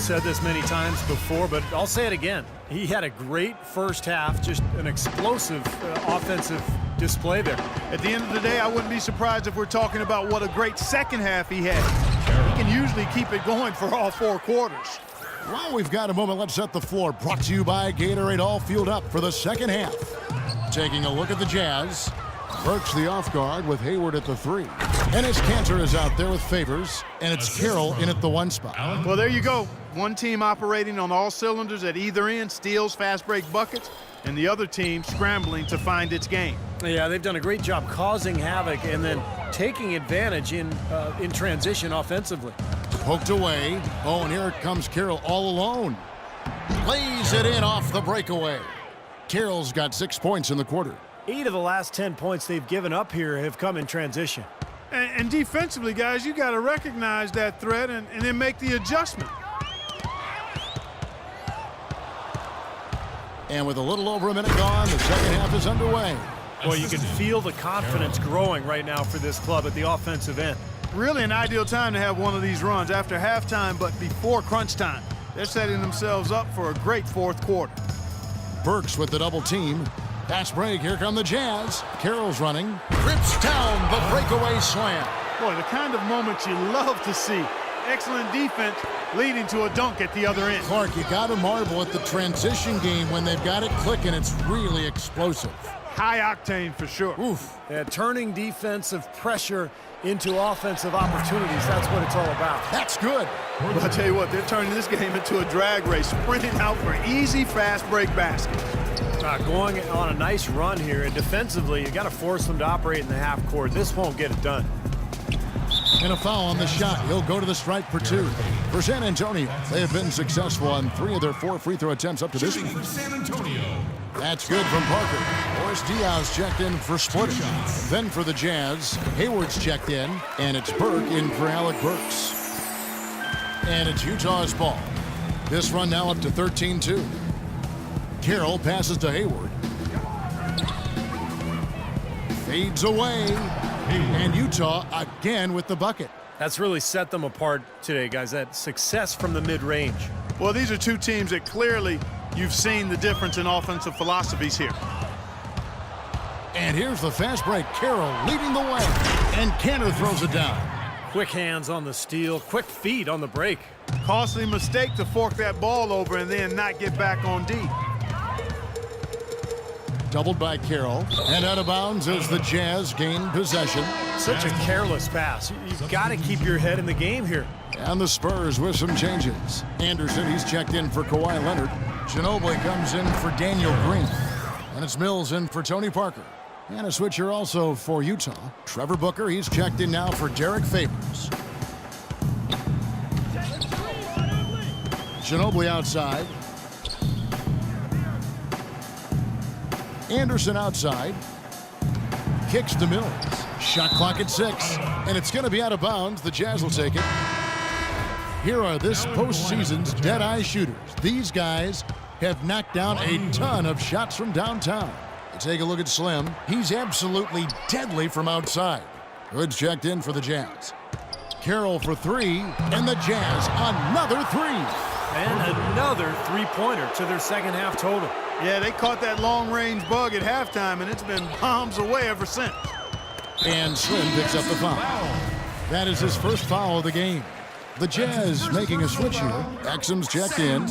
said this many times before, but I'll say it again. He had a great first half, just an explosive offensive display there. At the end of the day, I wouldn't be surprised if we're talking about what a great second half he had. He can usually keep it going for all 4 quarters. While we've got a moment, let's set the floor. Brought to you by Gatorade, all fueled up for the second half. Taking a look at the Jazz. Burks the off guard with Hayward at the 3. And as Cantor is out there with Favors, and it's Carroll in at the 1 spot. Well, there you go. One team operating on all cylinders at either end, steals, fast break buckets, and the other team scrambling to find its game. Yeah, they've done a great job causing havoc and then taking advantage in transition offensively. Poked away. Oh, and here comes Carroll all alone. Lays it in off the breakaway. Carroll's got 6 points in the quarter. 8 of the last 10 points they've given up here have come in transition. And defensively, guys, you got to recognize that threat and then make the adjustment. And with a little over a minute gone, the second half is underway. Boy, you can feel the confidence growing right now for this club at the offensive end. Really an ideal time to have one of these runs after halftime, but before crunch time. They're setting themselves up for a great fourth quarter. Burks with the double team. Pass break, here come the Jazz. Carroll's running. Rips down the breakaway slam. Boy, the kind of moments you love to see. Excellent defense leading to a dunk at the other end. Clark, you got to marvel at the transition game when they've got it clicking. It's really explosive. High octane for sure. Oof. Yeah, turning defensive pressure into offensive opportunities. That's what it's all about. That's good. Well, I'll tell you what, they're turning this game into a drag race, sprinting out for easy, fast break baskets. Going on a nice run here, and defensively, you got to force them to operate in the half court. This won't get it done. And a foul on the shot. He'll go to the stripe for 2. For San Antonio, they have been successful on 3 of their 4 free throw attempts up to this point. That's good from Parker. Boris Diaz checked in for Splitter. Then for the Jazz, Hayward's checked in, and it's Burke in for Alec Burks. And it's Utah's ball. This run now up to 13-2. Carroll passes to Hayward. Fades away. And Utah again with the bucket. That's really set them apart today, guys. That success from the mid-range. Well, these are two teams that clearly you've seen the difference in offensive philosophies here. And here's the fast break. Carroll leading the way. And Cantor throws it down. Quick hands on the steal, quick feet on the break. Costly mistake to fork that ball over and then not get back on D. Doubled by Carroll. And out of bounds as the Jazz gain possession. Such a careless pass. You've got to keep your head in the game here. And the Spurs with some changes. Anderson, he's checked in for Kawhi Leonard. Ginobili comes in for Daniel Green. And it's Mills in for Tony Parker. And a switcher also for Utah. Trevor Booker, he's checked in now for Derek Favors. Ginobili outside. Anderson outside. Kicks to Mills. Shot clock at 6. And it's going to be out of bounds. The Jazz will take it. Here are this postseason's dead-eye shooters. These guys have knocked down a ton of shots from downtown. Take a look at Slim. He's absolutely deadly from outside. Hood's checked in for the Jazz. Carroll for 3. And the Jazz another 3. And another three-pointer to their second half total. Yeah, they caught that long-range bug at halftime, and it's been bombs away ever since. And Slim picks up the foul. That is his first foul of the game. The Jazz making a switch here. Exum's checked in.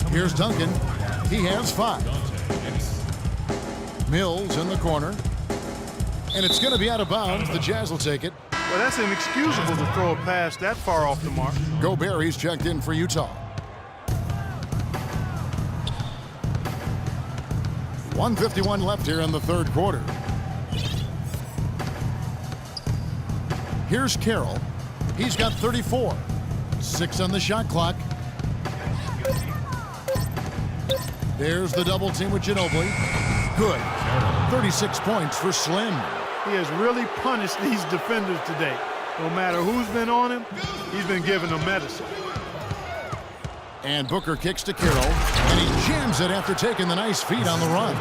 Here's Duncan. He has 5. Mills in the corner. And it's going to be out of bounds. The Jazz will take it. Well, that's inexcusable to throw a pass that far off the mark. Gobert, he's checked in for Utah. 1:51 left here in the third quarter. Here's Carroll. He's got 34. 6 on the shot clock. There's the double team with Ginobili. Good. 36 points for Slim. He has really punished these defenders today. No matter who's been on him, he's been giving them medicine. And Booker kicks to Carroll, and he jams it after taking the nice feed on the run.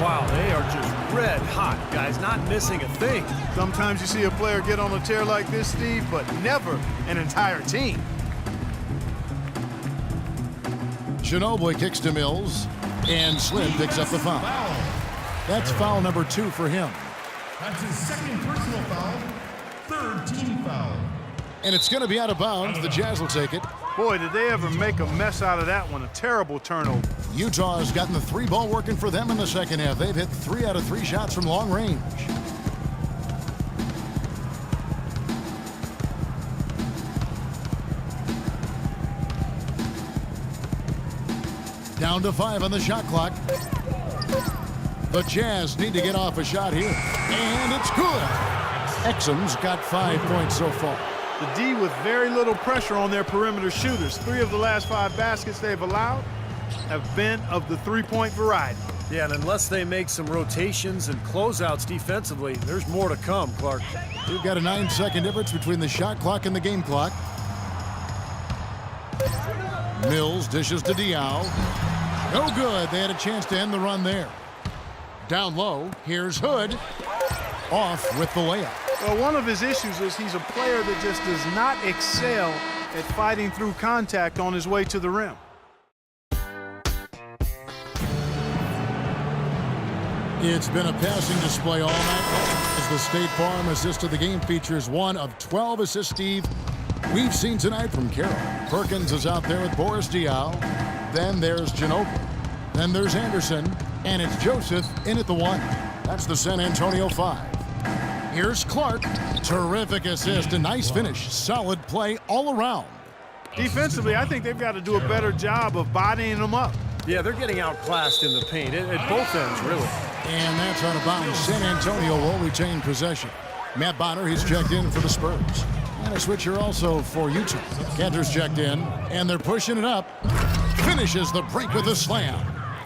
Wow, they are just red hot, guys, not missing a thing. Sometimes you see a player get on a tear like this, Steve, but never an entire team. Ginobili kicks to Mills, and Slim picks up the foul. That's foul number 2 for him. That's his second personal foul, third team foul. And it's going to be out of bounds. The Jazz will take it. Boy, did they ever make a mess out of that one. A terrible turnover. Utah has gotten the 3-ball working for them in the second half. They've hit 3 out of 3 shots from long range. Down to 5 on the shot clock. The Jazz need to get off a shot here. And it's good. Exum's got 5 points so far. The D with very little pressure on their perimeter shooters. 3 of the last 5 baskets they've allowed have been of the 3-point variety. Yeah, and unless they make some rotations and closeouts defensively, there's more to come, Clark. We've got a 9-second difference between the shot clock and the game clock. Mills dishes to Diaw. No good. They had a chance to end the run there. Down low, here's Hood. Off with the layup. Well, one of his issues is he's a player that just does not excel at fighting through contact on his way to the rim. It's been a passing display all night long as the State Farm assist of the game features 1 of 12 assists, Steve, we've seen tonight from Carroll. Perkins is out there with Boris Diaw. Then there's Ginobili. Then there's Anderson. And it's Joseph in at the 1. That's the San Antonio 5. Here's Clark. Terrific assist. A nice finish. Solid play all around. Defensively, I think they've got to do a better job of bodying them up. Yeah, they're getting outclassed in the paint at both ends, really. And that's out of bounds. San Antonio will retain possession. Matt Bonner, he's checked in for the Spurs. And a switcher also for Utah. Cantor's checked in, and they're pushing it up. Finishes the break with a slam.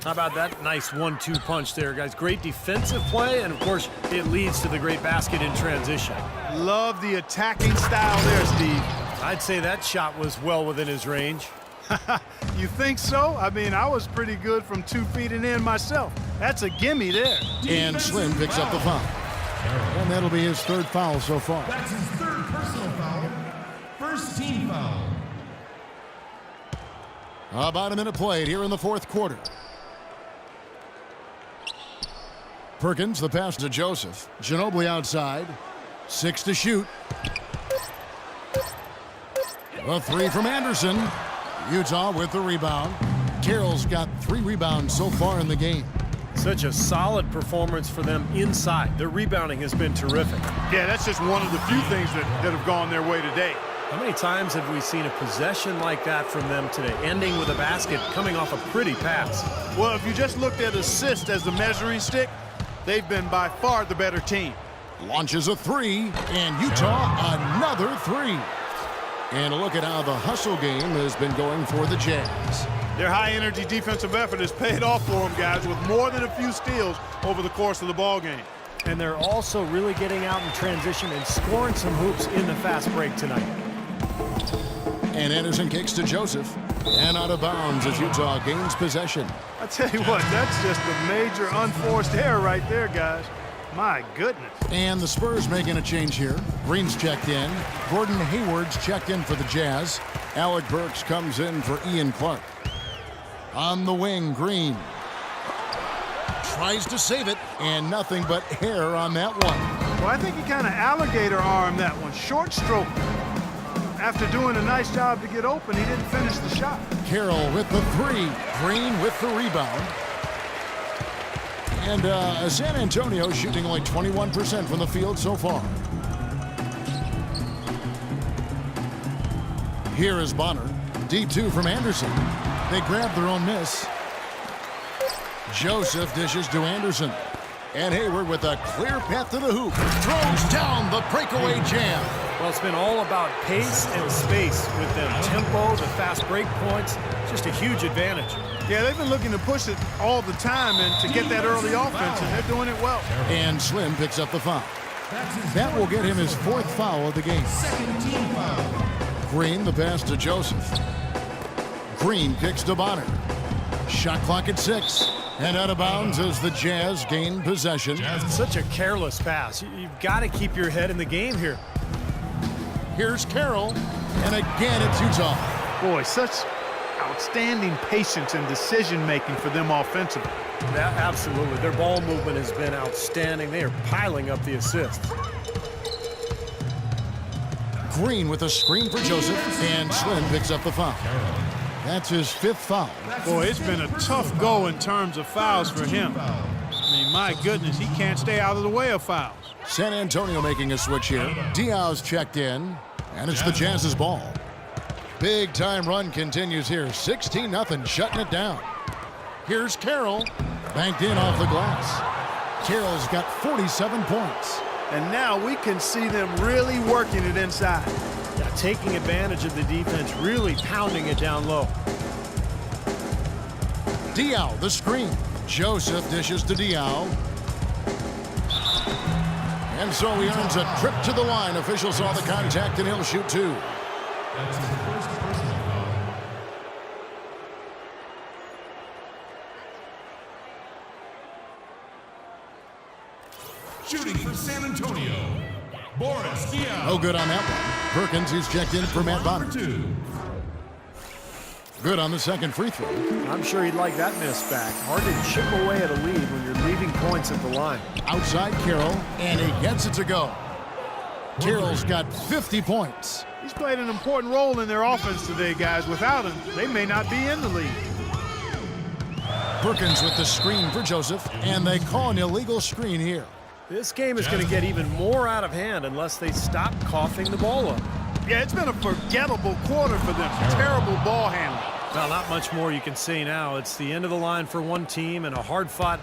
How about that nice 1-2 punch there, guys? Great defensive play, and of course, it leads to the great basket in transition. Love the attacking style there, Steve. I'd say that shot was well within his range. You think so? I mean, I was pretty good from 2 feet and in myself. That's a gimme there. And Slim picks up the foul. And that'll be his 3rd foul so far. That's his 3rd personal foul, first team foul. About a minute played here in the 4th quarter. Perkins, the pass to Joseph. Ginobili outside. 6 to shoot. A 3 from Anderson. Utah with the rebound. Carroll's got 3 rebounds so far in the game. Such a solid performance for them inside. Their rebounding has been terrific. Yeah, that's just one of the few things that have gone their way today. How many times have we seen a possession like that from them today, ending with a basket coming off a pretty pass? Well, if you just looked at assists as the measuring stick, they've been by far the better team. Launches a 3, and Utah another 3. And a look at how the hustle game has been going for the Jazz. Their high-energy defensive effort has paid off for them, guys, with more than a few steals over the course of the ball game. And they're also really getting out in transition and scoring some hoops in the fast break tonight. And Anderson kicks to Joseph. And out of bounds as Utah gains possession. I tell you what, that's just a major unforced error right there, guys. My goodness. And the Spurs making a change here. Green's checked in. Gordon Hayward's checked in for the Jazz. Alec Burks comes in for Ian Clark. On the wing, Green. Tries to save it, and nothing but hair on that one. Well, I think he kind of alligator armed that one. Short stroke. After doing a nice job to get open, he didn't finish the shot. Carroll with the 3. Green with the rebound. And San Antonio shooting only 21% from the field so far. Here is Bonner. Deep 2 from Anderson. They grab their own miss. Joseph dishes to Anderson. And Hayward with a clear path to the hoop. Throws down the breakaway jam. Well, it's been all about pace and space with them. Tempo, the fast break points, just a huge advantage. Yeah, they've been looking to push it all the time and to get that early offense, and they're doing it well. And Slim picks up the foul. That will get him his 4th foul of the game. Second team foul. Green, the pass to Joseph. Green kicks to Bonner. Shot clock at 6. And out of bounds as the Jazz gain possession. Such a careless pass. You've got to keep your head in the game here. Here's Carroll. And again, it's Utah. Boy, such outstanding patience and decision-making for them offensively. Absolutely. Their ball movement has been outstanding. They are piling up the assists. Green with a screen for Joseph, and Slim picks up the foul. That's his 5th foul. Boy, it's been a tough go in terms of fouls for him. I mean, my goodness, he can't stay out of the way of fouls. San Antonio making a switch here. Diaz checked in, and it's the Jazz's ball. Big time run continues here. 16-0, shutting it down. Here's Carroll, banked in off the glass. Carroll's got 47 points. And now we can see them really working it inside. Yeah, taking advantage of the defense, really pounding it down low. Diaw, the screen. Joseph dishes to Diaw. And so he earns a trip to the line. Officials saw the contact, and he'll shoot 2. That's his first personal foul. Shooting for San Antonio, Boris Diaw. No good on that one. Perkins, he's checked in for Matt Bonner. 2. Good on the second free throw. I'm sure he'd like that miss back. Hard to chip away at a lead when you're leaving points at the line. Outside Carroll, and he gets it to go. Carroll's got 50 points. He's played an important role in their offense today, guys. Without him, they may not be in the lead. Perkins with the screen for Joseph, and they call an illegal screen here. This game is going to get even more out of hand unless they stop coughing the ball up. Yeah, it's been a forgettable quarter for them. Terrible ball handling. Well, not much more you can say now. It's the end of the line for one team and a hard-fought,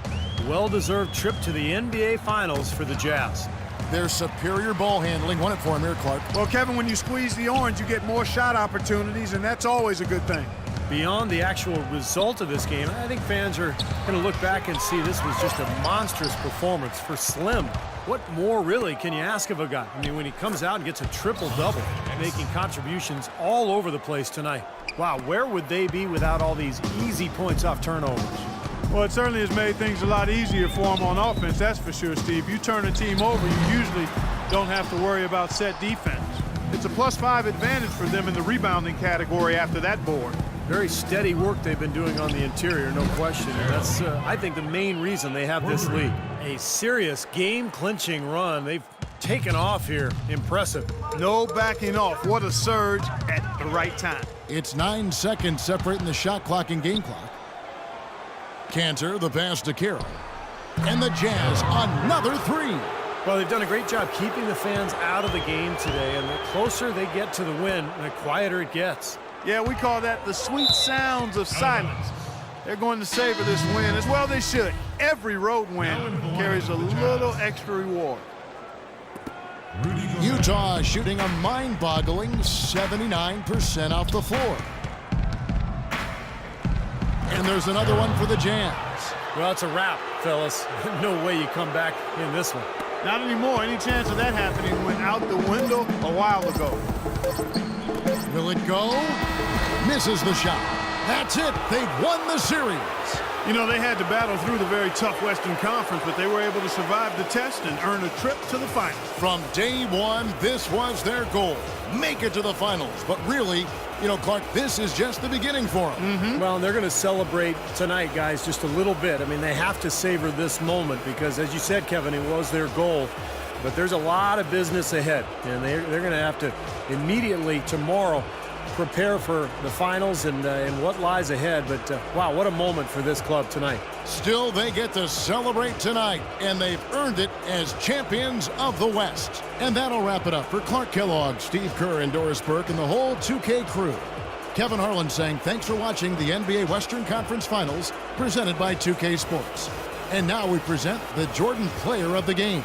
well-deserved trip to the NBA Finals for the Jazz. Their superior ball handling won it for him here, Clark. Well, Kevin, when you squeeze the orange, you get more shot opportunities, and that's always a good thing. Beyond the actual result of this game, I think fans are going to look back and see this was just a monstrous performance for Slim. What more, really, can you ask of a guy? I mean, when he comes out and gets a triple-double, making contributions all over the place tonight. Wow, where would they be without all these easy points off turnovers? Well, it certainly has made things a lot easier for them on offense, that's for sure, Steve. You turn a team over, you usually don't have to worry about set defense. It's a +5 advantage for them in the rebounding category after that board. Very steady work they've been doing on the interior, no question. And that's, I think, the main reason they have this lead. A serious game-clinching run. They've taken off here. Impressive. No backing off. What a surge at the right time. It's 9 seconds separating the shot clock and game clock. Cantor, the pass to Carroll. And the Jazz, another 3. Well, they've done a great job keeping the fans out of the game today, and the closer they get to the win, the quieter it gets. Yeah, we call that the sweet sounds of silence. They're going to savor this win, as well they should. Every road win carries a little extra reward. Utah shooting a mind-boggling 79% off the floor. And there's another one for the Jazz. Well, it's a wrap, fellas. No way you come back in this one. Not anymore. Any chance of that happening went out the window a while ago. Will it go? Misses the shot. That's it. They've won the series. You know, they had to battle through the very tough Western Conference, but they were able to survive the test and earn a trip to the finals. From day one, this was their goal. Make it to the finals. But really, you know, Clark, this is just the beginning for them. Well, and they're going to celebrate tonight, guys, just a little bit. I mean, they have to savor this moment because, as you said, Kevin, it was their goal. But there's a lot of business ahead, and they're going to have to immediately tomorrow prepare for the finals and what lies ahead. But, wow, what a moment for this club tonight. Still, they get to celebrate tonight, and they've earned it as champions of the West. And that'll wrap it up for Clark Kellogg, Steve Kerr, and Doris Burke, and the whole 2K crew. Kevin Harlan saying thanks for watching the NBA Western Conference Finals presented by 2K Sports. And now we present the Jordan Player of the Game.